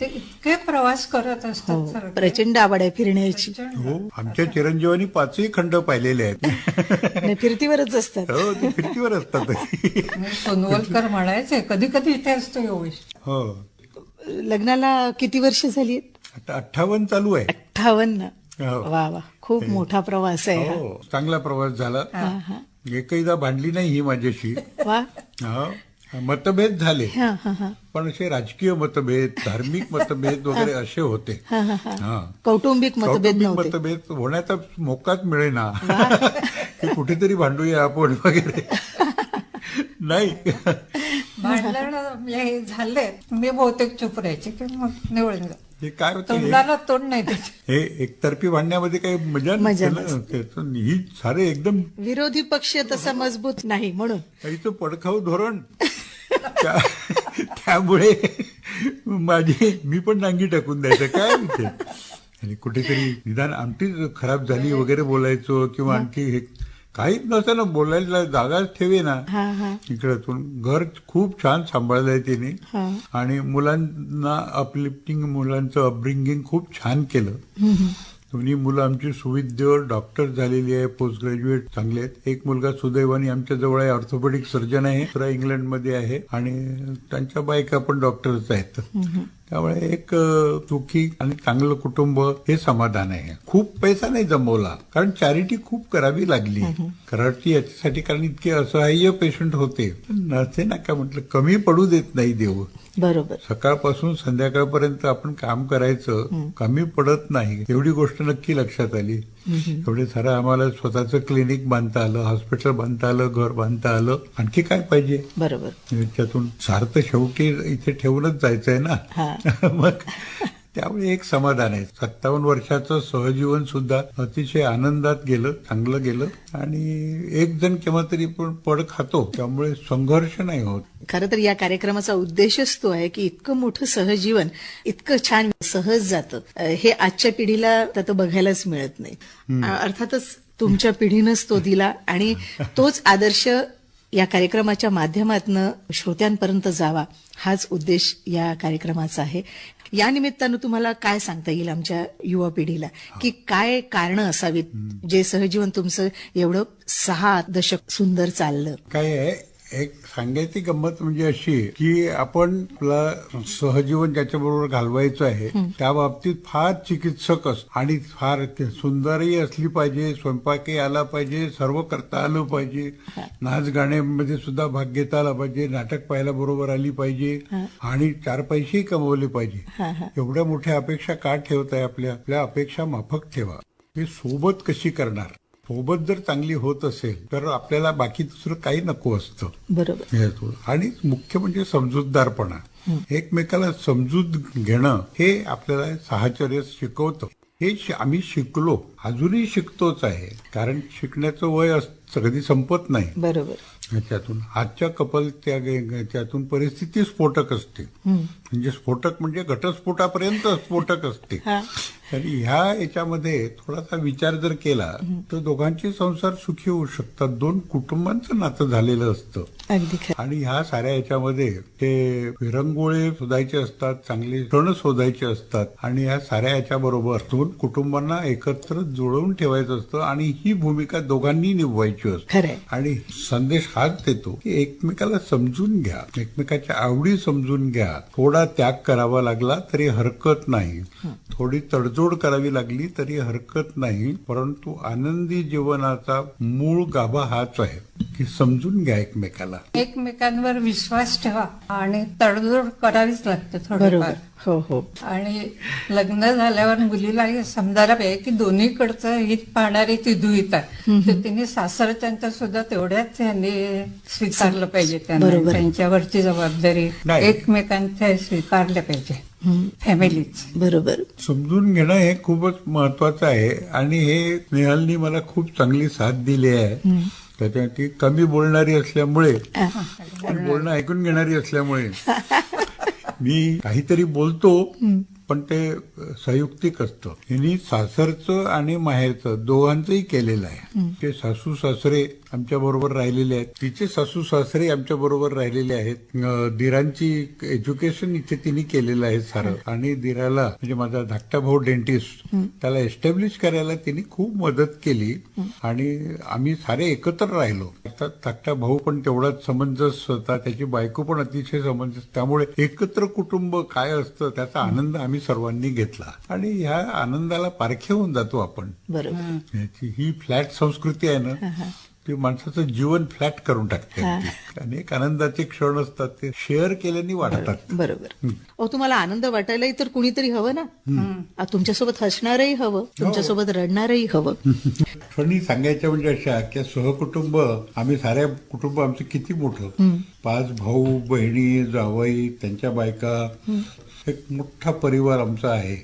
ते इतके प्रवास करत असतात सर. प्रचंड आवड आहे फिरण्याची. हो, आमच्या चिरंजीवानी 5ही खंड पाहिलेले आहेत. आणि फिरतीवरच असतात. हो, ते फिरतीवर असतात. सोनवलकर म्हणायचे कधी कधी इथे असतो योगेश. हो. लग्नाला किती वर्ष झाली? आता 58 चालू आहे. 58. हो. वा वा, खूप मोठा प्रवास आहे हा. हो, चांगला प्रवास झाला. एकहीदा भांडली नाही ही माझ्याशी. वा. हो. मतभेद झाले, हा, हा, हा. पण असे राजकीय मतभेद, धार्मिक मतभेद वगैरे असे होते. हा. कौटुंबिक मतभेद कौटुंबिक नव्हते. मतभेद होण्याचा मोकाच मिळेना की कुठेतरी भांडूया आपण वगैरे. नाही. भांडण हे झाले मी बहुतेक चुप राहायचे की मग निवडून जा. हे काय होतं, तोंडाला तोंड नाही द्यायचे. हे एकतर्फी भांडण्यामध्ये काही मजा मजा नसते. ही सारे एकदम विरोधी पक्ष तसा मजबूत नाही म्हणून काहीचं पडखाऊ धोरण. त्यामुळे मी पण नांगी टाकून द्यायचं काय विषय. आणि कुठेतरी निदान आमटीच खराब झाली वगैरे बोलायचो, किंवा आणखी हे काहीच नसतं ना, बोलायला जागाच ठेवे ना. इकडे घर खूप छान सांभाळलंय तिने, आणि मुलांना अपलिफ्टिंग, मुलांचं अपब्रिंगिंग खूप छान केलं. दोन्ही मुलं आमची सुविद्य डॉक्टर झालेली आहे, पोस्ट ग्रॅज्युएट चांगले आहेत. एक मुलगा सुदैवाने आमच्या जवळ आहे, ऑर्थोपेडिक सर्जन आहे, दुसरा इंग्लंडमध्ये आहे, आणि त्यांच्या बायका पण डॉक्टर्स आहेत. त्यामुळे एक सुखी आणि चांगलं कुटुंब हे समाधान आहे. खूप पैसा नाही जमवला, कारण चॅरिटी खूप करावी लागली. करायची याच्यासाठी, कारण इतके असहाय्य पेशंट होते. नसे ना का म्हटलं, कमी पडू देत नाही देव. बरोबर. सकाळपासून संध्याकाळपर्यंत आपण काम करायचं, कमी पडत नाही, एवढी गोष्ट नक्की लक्षात आली. एवढे सारं आम्हाला स्वतःचं क्लिनिक बांधता आलं, हॉस्पिटल बांधता आलं, घर बांधता आलं, आणखी काय पाहिजे. बरोबर. त्यातून सार्थ शेवटी इथे ठेवूनच जायचंय ना. मग त्यामुळे एक समाधान आहे. 57 वर्षाचं सहजीवन सुद्धा अतिशय आनंदात गेलं, चांगलं गेलं. आणि एक जण केव्हा तरी पण पड खातो, त्यामुळे संघर्ष नाही होत. खरं तर या कार्यक्रमाचा उद्देशच तो आहे की इतकं मोठं सहजीवन इतकं छान सहज जातं, हे आजच्या पिढीला तर बघायलाच मिळत नाही. अर्थातच तुमच्या पिढीनंच तो दिला, आणि तोच आदर्श या कार्यक्रमाच्या माध्यमातून श्रोत्यांपर्यंत जावा, हाच उद्देश या कार्यक्रमाचा आहे. या निमित्तानं तुम्हाला काय सांगता येईल आमच्या युवा पिढीला, की काय कारणं असावीत जे सहजीवन तुमचं एवढं 6 दशक सुंदर चाललं? काय आहे, एक सांगायची गंमत म्हणजे अशी की आपण आपला सहजीवन ज्याच्याबरोबर घालवायचं आहे त्या बाबतीत फार चिकित्सक असतो, आणि फार सुंदरही असली पाहिजे, स्वयंपाकही आला पाहिजे, सर्व करता आलं पाहिजे, नाच गाण्यामध्ये सुद्धा भाग घेता आला पाहिजे, नाटक पाहायला बरोबर आली पाहिजे, आणि 4 पैसेही कमवले पाहिजे. एवढ्या मोठ्या अपेक्षा का ठेवताय? आपल्या अपेक्षा माफक ठेवा. हे सोबत कशी करणार? सोबत जर चांगली होत असेल तर आपल्याला बाकी दुसरं काही नको असतं. बरोबर. आणि मुख्य म्हणजे समजूतदारपणा. एकमेकाला समजूत घेणं हे आपल्याला साहचर्य शिकवतं. हे आम्ही शिकलो, अजूनही शिकतोच आहे, कारण शिकण्याचं वय कधी संपत नाही. बरोबर. त्यातून आजच्या कपल त्यातून परिस्थिती स्फोटक असते, म्हणजे स्फोटक म्हणजे घटस्फोटापर्यंत स्फोटक असते. आणि ह्या याच्यामध्ये थोडासा विचार जर केला तर दोघांचे संसार सुखी होऊ शकतात. 2 कुटुंबांचं नातं झालेलं असतं. आणि ह्या साऱ्या याच्यामध्ये ते विरंगुळे शोधायचे असतात, चांगले सण शोधायचे असतात, आणि ह्या साऱ्या याच्याबरोबर 2 कुटुंबांना एकत्र जुळवून ठेवायचं असतं, आणि ही भूमिका दोघांनी निभवायची असते. आणि संदेश हाच देतो की एकमेकाला समजून घ्या, एकमेकाच्या आवडी समजून घ्या. थोडा त्याग करावा लागला तरी हरकत नाही, थोडी तडजोड तडजोड करावी लागली तरी हरकत नाही, परंतु आनंदी जीवनाचा मूळ गाभा हाच आहे की समजून घ्या एकमेकाला. एकमेकांवर विश्वास ठेवा आणि तडजोड करावीच लागते बरोबर. थोडीफार. हो हो. आणि लग्न झाल्यावर मुलीला हे समजायला पाहिजे की दोन्हीकडचं हित पाहणारी ती दुहित आहे, तर तिने सासरच्यांच्या सुद्धा तेवढ्याच ह्यांनी स्वीकारलं पाहिजे. त्यांना बरोबर. त्यांच्यावरची जबाबदारी नाही. एकमेकांच्या स्वीकारल्या पाहिजे. फॅमिलीच बरोबर. समजून घेणं हे खूपच महत्वाचं आहे आणि हे स्नेहलनी मला खूप चांगली साथ दिली आहे. त्याच्यात ती कमी बोलणारी असल्यामुळे आणि बोलणं ऐकून घेणारी असल्यामुळे मी काहीतरी बोलतो पण ते संयुक्तिक असतं. हिनी सासरचं आणि माहेरचं दोघांचंही केलेलं आहे. ते सासू सासरे आमच्या बरोबर राहिलेले आहेत, तिचे सासू सासरे आमच्या बरोबर राहिलेले आहेत. दिरांची एज्युकेशन इथे तिने केलेलं आहे सारं. आणि दिराला म्हणजे माझा धाकटा भाऊ डेंटिस्ट, त्याला एस्टॅब्लिश करायला तिने खूप मदत केली आणि आम्ही सारे एकत्र राहिलो. धाकटा भाऊ पण तेवढाच समंजस होता, त्याची बायको पण अतिशय समंजस. त्यामुळे एकत्र कुटुंब काय असतं त्याचा आनंद आम्ही सर्वांनी घेतला आणि ह्या आनंदाला पारखे होऊन जातो आपण. बरोबर. ही फ्लॅट संस्कृती आहे ना, ती माणसाचं जीवन फ्लॅट करून टाकते. अनेक आनंदाचे क्षण असतात, ते शेअर केल्याने वाढतात. बरोबर. तुम्हाला आनंद वाटायलाही तर कुणीतरी हवं ना. तुमच्यासोबत हसणारही हवं, तुमच्यासोबत रडणारही हवं. आठवणी सांगायच्या म्हणजे अशा की सहकुटुंब, आम्ही साऱ्या कुटुंब आमचं किती मोठं, 5 भाऊ बहिणी जावई त्यांच्या बायका, एक मोठा परिवार आमचा आहे.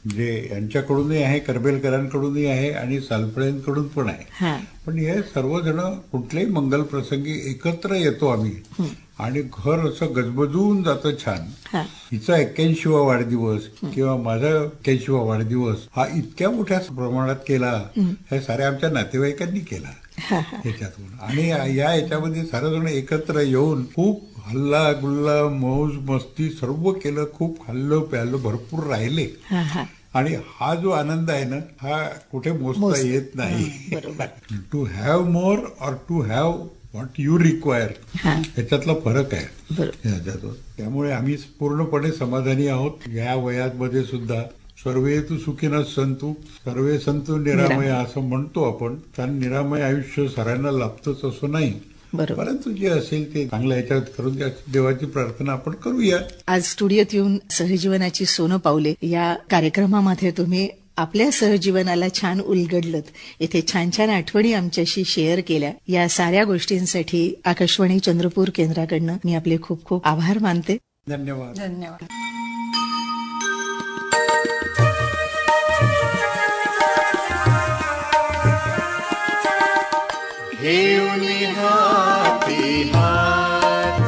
जे यांच्याकडूनही आहे, करबेलकरांकडूनही आहे आणि सालफळ्यांकडून पण आहे. पण हे सर्वजण कुठल्याही मंगल प्रसंगी एकत्र येतो आम्ही आणि घर असं गजबजून जातं छान. हिचा 81वा वाढदिवस किंवा माझा 81वा वाढदिवस हा इतक्या मोठ्या प्रमाणात केला, हे साऱ्या आमच्या नातेवाईकांनी केला ह्याच्यातून. आणि या याच्यामध्ये सर्वजण एकत्र येऊन खूप हल्ला गुल्ला मौज मस्ती सर्व केलं, खूप खाल्लं प्यालं, भरपूर राहिले. आणि हा जो आनंद आहे ना, हा कुठे मोजता येत नाही. To have more or to have what you require, ह्याच्यातला फरक आहे ह्याच्यातून. त्यामुळे आम्ही पूर्णपणे समाधानी आहोत या वयामध्ये सुद्धा. सर्वे तू सुखीनः संतु, सर्वे संतु निरामय असं म्हणतो आपण. कारण निरामय आयुष्य सगळ्यांना लाभतंच असं नाही, परंतु जे असेल ते चांगल्या ह्याच्यात करून देवाची प्रार्थना आपण करूया. आज स्टुडिओत येऊन सहजीवनाची सोनं पावले या कार्यक्रमामध्ये तुम्ही आपल्या सहजीवनाला छान उलगडलत, इथे छान छान आठवणी आमच्याशी शेअर केल्या. या साऱ्या गोष्टींसाठी आकाशवाणी चंद्रपूर केंद्राकडनं मी आपले खूप खूप आभार मानते. धन्यवाद. धन्यवाद. घेऊन हाती हात,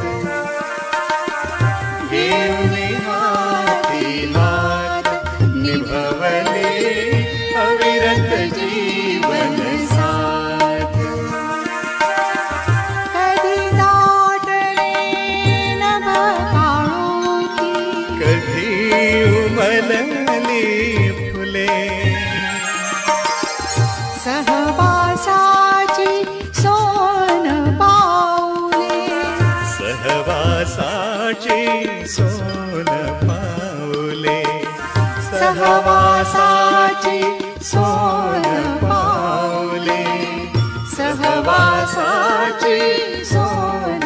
घेऊन हाती हात, निभवले अविरत जीवन साथ. कधी दाटले नभ काळोखी, कधी उमलली फुले, सहवासाची सोन पावले, सहवासाची सोन पावले, सहवासाची सोन पावले, सहवासाची सोन